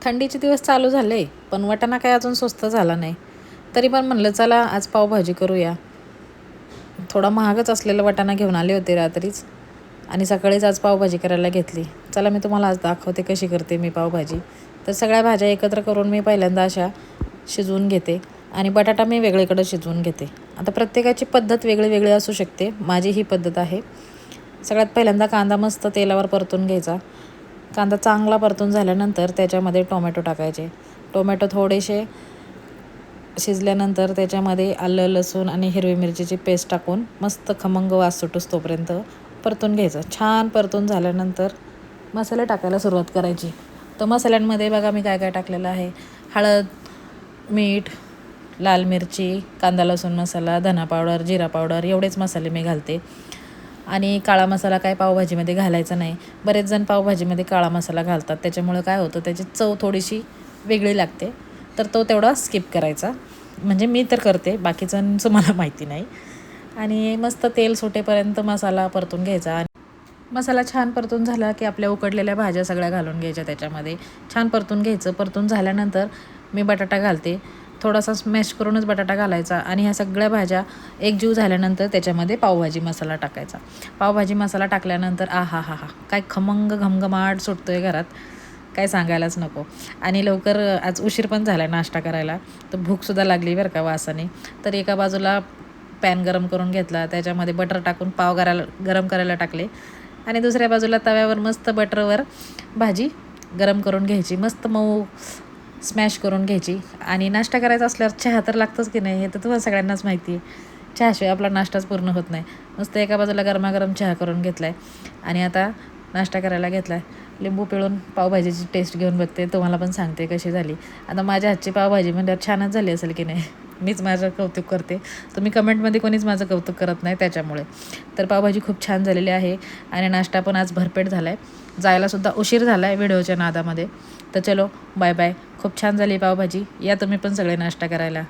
थंडीचे दिवस चालू झाले, पण वाटाणा काय अजून स्वस्त झाला नाही. तरी पण म्हणलं चला आज पावभाजी करूया. थोडा महागच असलेला वाटाणा घेऊन आले होते रात्रीच आणि सकाळीच आज पावभाजी करायला घेतली. चला मी तुम्हाला आज दाखवते कशी करते मी पावभाजी. तर सगळ्या भाज्या एकत्र करून मी पहिल्यांदा अशा शिजवून घेते आणि बटाटा मी वेगळीकडे शिजवून घेते. आता प्रत्येकाची पद्धत वेगळी वेगळी असू शकते. माझी ही पद्धत आहे. सगळ्यात पहिल्यांदा कांदा मस्त तेलावर परतून घ्यायचा. कांदा चांगला परतून झाल्यानंतर त्याच्यामध्ये टोमॅटो टाकायचे. टोमॅटो थोडेसे शिजल्यानंतर त्याच्यामध्ये आलं लसूण आणि हिरवी मिरचीची पेस्ट टाकून मस्त खमंग वास सुटूस तोपर्यंत परतून घ्यायचं. छान परतून झाल्यानंतर मसाले टाकायला सुरुवात करायची. तर मसाल्यांमध्ये बघा मी काय काय टाकलेलं आहे. हळद, मीठ, लाल मिरची, कांदा लसूण मसाला, धना पावडर, जिरा पावडर एवढेच मसाले मी घालते. आणि काळा मसाला काय पावभाजीमध्ये घालायचा नाही. बरेच जण पावभाजीमध्ये काळा मसाला घालतात. त्याच्यामुळं काय होतं त्याची चव थोडीशी वेगळी लागते. तर तो तेवढा स्किप करायचा. म्हणजे मी तर करते, बाकीच्यांचं मला माहिती नाही. आणि मस्त तेल सुटेपर्यंत मसाला परतून घ्यायचा. मसाला छान परतून झाला की आपल्या उकडलेल्या भाज्या सगळ्या घालून घ्यायच्या त्याच्यामध्ये. छान परतून घ्यायचं. परतून झाल्यानंतर मी बटाटा घालते. थोडासा स्मॅश करूनच बटाटा घालायचा आणि ह्या सगळ्या भाज्या एकजीव झाल्यानंतर त्याच्यामध्ये पावभाजी मसाला टाकायचा. पावभाजी मसाला टाकल्यानंतर हा काय खमंग घमघमाट सुटतो आहे घरात, काय सांगायलाच नको. आणि लवकर आज उशीर पण झाला आहे नाश्ता करायला, तर भूकसुद्धा लागली बरं का वासाने. तर एका बाजूला पॅन गरम करून घेतला, त्याच्यामध्ये बटर टाकून पाव गरम करायला टाकले आणि दुसऱ्या बाजूला तव्यावर मस्त बटरवर भाजी गरम करून घ्यायची. मस्त मऊ स्मॅश करून घ्यायची. आणि नाश्ता करायचा असल्यावर चहा तर लागतंच की नाही, हे तर तुम्हाला सगळ्यांनाच माहिती आहे. चहाशिवाय आपला नाश्ताच पूर्ण होत नाही. मस्त एका बाजूला गरमागरम चहा करून घेतला आहे आणि आता नाश्ता करायला घेतला आहे. लिंबू पिळून पावभाजीची टेस्ट घेऊन बघते, तुम्हाला पण सांगते कशी झाली. आता माझ्या हातची पावभाजी म्हणल्यावर छानच झाली असेल की नाही. मीच माझं कौतुक करते, तुम्ही कमेंटमध्ये कोणीच माझं कौतुक करत नाही त्याच्यामुळे. तर पावभाजी खूप छान झालेली आहे आणि नाश्ता पण आज भरपेट झाला आहे. जायलासुद्धा उशीर झाला आहे व्हिडिओच्या नादामध्ये. तर चलो बाय बाय. खूप छान झाली पावभाजी. या तुम्ही पण सगळे नाश्ता करायला.